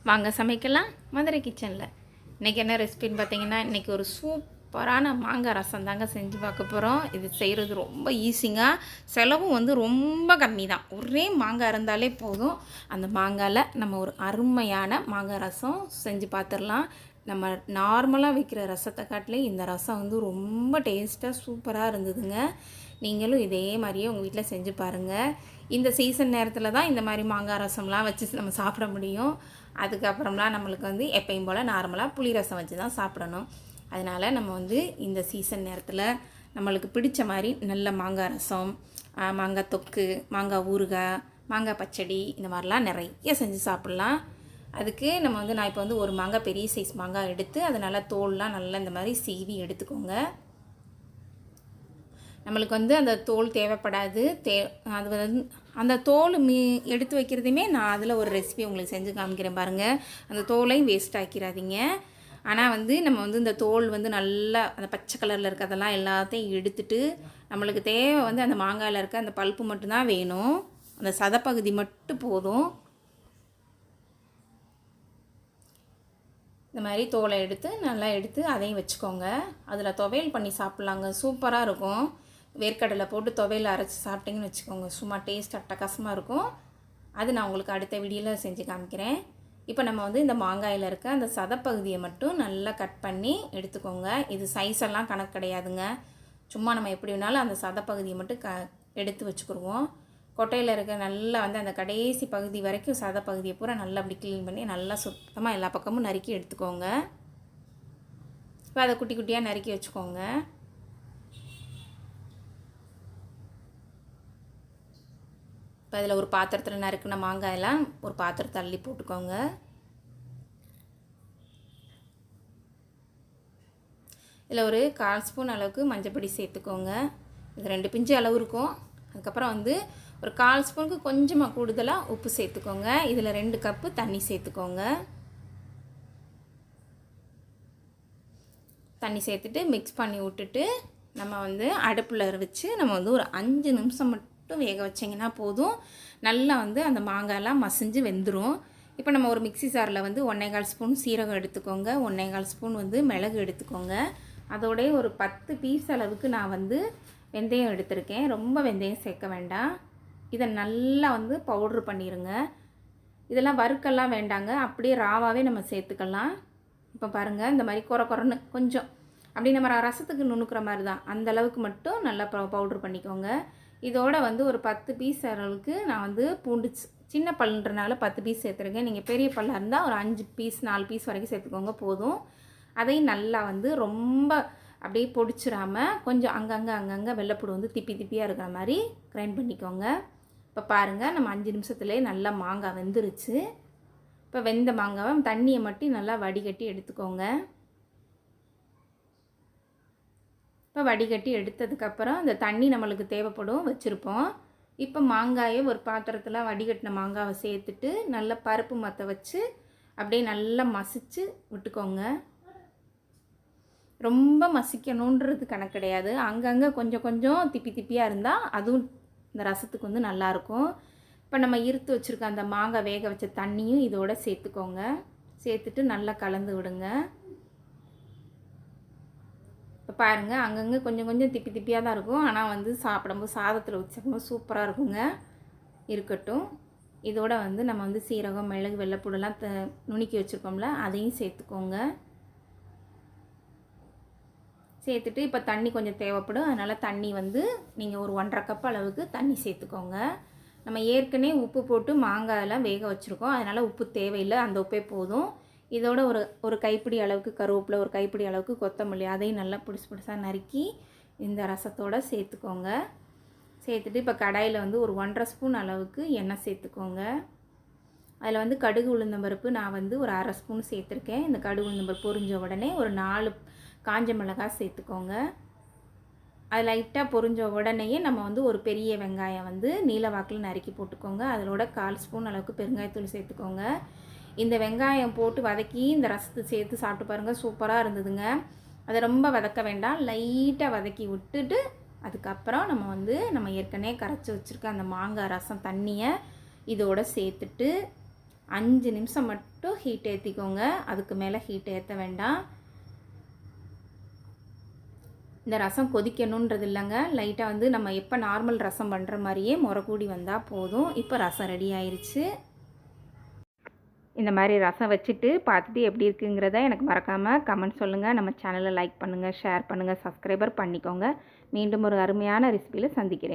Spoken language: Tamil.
வாங்க சமைக்கலாம் மதுரை கிச்சனில். இன்றைக்கி என்ன ரெசிபின்னு பார்த்தீங்கன்னா, இன்றைக்கி ஒரு சூப்பரான மாங்காய் ரசம் தாங்க செஞ்சு பார்க்க போகிறோம். இது செய்கிறது ரொம்ப ஈஸிங்க. செலவும் வந்து ரொம்ப கம்மி தான். ஒரே மாங்காய் இருந்தாலே போதும். அந்த மாங்காயில் நம்ம ஒரு அருமையான மாங்காய் ரசம் செஞ்சு பார்த்துடலாம். நம்ம நார்மலாக வைக்கிற ரசத்தை காட்டிலே இந்த ரசம் வந்து ரொம்ப டேஸ்ட்டாக சூப்பராக இருந்ததுங்க. நீங்களும் இதே மாதிரியே உங்கள் வீட்டில் செஞ்சு பாருங்கள். இந்த சீசன் நேரத்தில் தான் இந்த மாதிரி மாங்காய் ரசம்லாம் வச்சு நம்ம சாப்பிட முடியும். அதுக்கப்புறம்லாம் நம்மளுக்கு வந்து எப்பயும் போல் நார்மலாக புளி ரசம் வச்சு தான் சாப்பிடணும். அதனால் நம்ம வந்து இந்த சீசன் நேரத்தில் நம்மளுக்கு பிடிச்ச மாதிரி நல்ல மாங்காய் ரசம், மாங்காய் தொக்கு, மாங்காய் ஊறுகாய், மாங்காய் பச்சடி இந்த மாதிரிலாம் நிறைய செஞ்சு சாப்பிட்லாம். அதுக்கு நம்ம வந்து நான் இப்போ வந்து ஒரு மாங்காய் பெரிய சைஸ் மாங்காய் எடுத்து அதனால் தோல்லாம் நல்லா இந்த மாதிரி சீவி எடுத்துக்கோங்க. நம்மளுக்கு வந்து அந்த தோல் தேவைப்படாது. அது வந்து அந்த தோல் எடுத்து வைக்கிறதையுமே நான் அதில் ஒரு ரெசிபி உங்களுக்கு செஞ்சு காமிக்கிறேன் பாருங்கள். அந்த தோலையும் வேஸ்ட் ஆக்கிடாதீங்க. ஆனால் வந்து நம்ம வந்து இந்த தோல் வந்து நல்லா அந்த பச்சை கலரில் இருக்கிறதெல்லாம் எல்லாத்தையும் எடுத்துட்டு நம்மளுக்கு தேவை வந்து அந்த மாங்காயில் இருக்க அந்த பல்ப்பு மட்டும்தான் வேணும். அந்த சதப்பகுதி மட்டும் போதும். இந்த மாதிரி தோலை எடுத்து நல்லா எடுத்து அதையும் வச்சுக்கோங்க. அதில் துவையல் பண்ணி சாப்பிட்லாங்க, சூப்பராக இருக்கும். வேர்க்கடலை போட்டு துவையில் அரைச்சி சாப்பிட்டிங்கன்னு வச்சுக்கோங்க, சும்மா டேஸ்ட் அட்டகாசமாக இருக்கும். அது நான் உங்களுக்கு அடுத்த வீடியோவில் செஞ்சு காமிக்கிறேன். இப்போ நம்ம வந்து இந்த மாங்காயில் இருக்க அந்த சதப்பகுதியை மட்டும் நல்லா கட் பண்ணி எடுத்துக்கோங்க. இது சைஸ் எல்லாம் கணக்கு கிடையாதுங்க. சும்மா நம்ம எப்படி வேணாலும் அந்த சதப்பகுதியை மட்டும் எடுத்து வச்சுக்கிடுவோம். கொட்டையில் இருக்க நல்லா வந்து அந்த கடைசி பகுதி வரைக்கும் சதப்பகுதியை பூரா நல்லா அப்படி க்ளீன் பண்ணி நல்லா சுத்தமாக எல்லா பக்கமும் நறுக்கி எடுத்துக்கோங்க. இப்போ அதை குட்டி குட்டியாக நறுக்கி வச்சுக்கோங்க. இப்போ அதில் ஒரு பாத்திரத்தில் நறுக்கின மாங்காயெல்லாம் ஒரு பாத்திரத்தை அள்ளி போட்டுக்கோங்க. இதில் ஒரு 1/4 ஸ்பூன் அளவுக்கு மஞ்சப்பொடி சேர்த்துக்கோங்க. இது 2 பிஞ்சு அளவு இருக்கும். அதுக்கப்புறம் வந்து ஒரு 1/4 ஸ்பூனுக்கு கொஞ்சமாக கூடுதலாக உப்பு சேர்த்துக்கோங்க. இதில் 2 கப்பு தண்ணி சேர்த்துக்கோங்க. தண்ணி சேர்த்துட்டு மிக்ஸ் பண்ணி விட்டுட்டு நம்ம வந்து அடுப்பில் வச்சு நம்ம வந்து ஒரு 5 நிமிஷம் மட்டும் வேக வச்சிங்கன்னா போதும். நல்லா வந்து அந்த மாங்காயெல்லாம் மசிஞ்சு வெந்துடும். இப்போ நம்ம ஒரு மிக்ஸி ஜாரில் வந்து 1/4 ஸ்பூன் சீரகம் எடுத்துக்கோங்க, 1/4 ஸ்பூன் வந்து மிளகு எடுத்துக்கோங்க. அதோடய ஒரு 10 பீஸ் அளவுக்கு நான் வந்து வெந்தயம் எடுத்திருக்கேன். ரொம்ப வெந்தயம் சேர்க்க வேண்டாம். இதை நல்லா வந்து பவுட்ரு பண்ணிடுங்க. இதெல்லாம் வறுக்கெல்லாம் வேண்டாங்க, அப்படியே ராவாகவே நம்ம சேர்த்துக்கலாம். இப்போ பாருங்கள், இந்த மாதிரி குறன்னு கொஞ்சம் அப்படி நம்ம ரசத்துக்கு நுணுக்கிற மாதிரி தான், அந்த அளவுக்கு மட்டும் நல்லா பவுட்ரு பண்ணிக்கோங்க. இதோட வந்து ஒரு 10 பீஸ் அளவுக்கு நான் வந்து பூண்டு, சின்ன பல்லுன்றனால 10 பீஸ் சேர்த்துருக்கேன். நீங்கள் பெரிய பல்லாக இருந்தால் ஒரு 5 பீஸ் 4 பீஸ் வரைக்கும் சேர்த்துக்கோங்க போதும். அதையும் நல்லா வந்து ரொம்ப அப்படியே பொடிச்சிடாமல் கொஞ்சம் அங்கங்கே வெள்ளைப்பூடு வந்து திப்பியாக இருக்கிற மாதிரி கிரைண்ட் பண்ணிக்கோங்க. இப்போ பாருங்கள், நம்ம 5 நிமிஷத்துலேயே நல்லா மாங்காய் வெந்துருச்சு. இப்போ வெந்த மாங்காவை தண்ணியை மட்டும் நல்லா வடிகட்டி எடுத்துக்கோங்க. இப்போ வடிகட்டி எடுத்ததுக்கப்புறம் இந்த தண்ணி நம்மளுக்கு தேவைப்படும் வச்சுருப்போம். இப்போ மாங்காயை ஒரு பாத்திரத்தில் வடிகட்டின மாங்காவை சேர்த்துட்டு நல்லா பருப்பு மற்ற வச்சு அப்படியே நல்லா மசிச்சு விட்டுக்கோங்க. ரொம்ப மசிக்கணுன்றது கணக்கு கிடையாது. அங்கங்கே கொஞ்சம் திப்பியாக இருந்தால் அதுவும் இந்த ரசத்துக்கு வந்து நல்லாயிருக்கும். இப்போ நம்ம இருத்து வச்சுருக்க அந்த மாங்காய் வேக வச்ச தண்ணியும் இதோட சேர்த்துக்கோங்க. சேர்த்துட்டு நல்லா கலந்து விடுங்க. இப்போ பாருங்கள், அங்கங்கே கொஞ்சம் திப்பியாக தான் இருக்கும். ஆனால் வந்து சாப்பிடும்போது சாதத்தில் வச்சு சாப்பிடும்போது சூப்பராக இருக்குங்க. இருக்கட்டும். இதோட வந்து நம்ம வந்து சீரகம், மிளகு, வெள்ளைப்பூடெல்லாம் நுணுக்கி வச்சுருக்கோம்ல, அதையும் சேர்த்துக்கோங்க. சேர்த்துட்டு இப்போ தண்ணி கொஞ்சம் தேவைப்படும். அதனால் தண்ணி வந்து நீங்கள் ஒரு 1.5 கப் அளவுக்கு தண்ணி சேர்த்துக்கோங்க. நம்ம ஏற்கனவே உப்பு போட்டு மாங்காயெல்லாம் வேக வச்சுருக்கோம், அதனால் உப்பு தேவையில்லை, அந்த உப்பே போதும். இதோட ஒரு கைப்பிடி அளவுக்கு கருவேப்பிலை, ஒரு கைப்பிடி அளவுக்கு கொத்தமல்லி, அதையும் நல்லா புதுசாக நறுக்கி இந்த ரசத்தோடு சேர்த்துக்கோங்க. சேர்த்துட்டு இப்போ கடாயில் வந்து ஒரு 1.5 ஸ்பூன் அளவுக்கு எண்ணெய் சேர்த்துக்கோங்க. அதில் வந்து கடுகு உளுந்தம்பருப்பு நான் வந்து ஒரு 1/2 ஸ்பூன் சேர்த்துருக்கேன். இந்த கடுகு உளுந்தம்பருப்பு பொரிஞ்ச உடனே ஒரு 4 காஞ்ச மிளகாய் சேர்த்துக்கோங்க. அது லைட்டாக பொரிஞ்ச உடனேயே நம்ம வந்து ஒரு பெரிய வெங்காயம் வந்து நீல வாக்கில் நறுக்கி போட்டுக்கோங்க. அதோட 1/4 ஸ்பூன் அளவுக்கு பெருங்காயத்தூள் சேர்த்துக்கோங்க. இந்த வெங்காயம் போட்டு வதக்கி இந்த ரசத்தை சேர்த்து சாப்பிட்டு பாருங்கள், சூப்பராக இருந்ததுங்க. அதை ரொம்ப வதக்க வேண்டாம், லைட்டாக வதக்கி விட்டுட்டு அதுக்கப்புறம் நம்ம ஏற்கனவே கரைச்சி வச்சுருக்க அந்த மாங்காய் ரசம் தண்ணியை இதோடு சேர்த்துட்டு 5 நிமிஷம் மட்டும் ஹீட் ஏற்றிக்கோங்க. அதுக்கு மேலே ஹீட் ஏற்ற வேண்டாம். இந்த ரசம் கொதிக்கணுன்றது இல்லைங்க. லைட்டாக வந்து நம்ம எப்போ நார்மல் ரசம் பண்ணுற மாதிரியே முறக்கூடி வந்தால் போதும். இப்போ ரசம் ரெடி ஆயிடுச்சு. இந்த மாதிரி ரசம் வச்சுட்டு பார்த்துட்டு எப்படி இருக்குங்கிறத எனக்கு மறக்காமல் கமெண்ட் சொல்லுங்கள். நம்ம சேனலை லைக் பண்ணுங்கள், ஷேர் பண்ணுங்கள், சப்ஸ்கிரைபர் பண்ணிக்கோங்க. மீண்டும் ஒரு அருமையான ரெசிபியில் சந்திக்கிறேன்.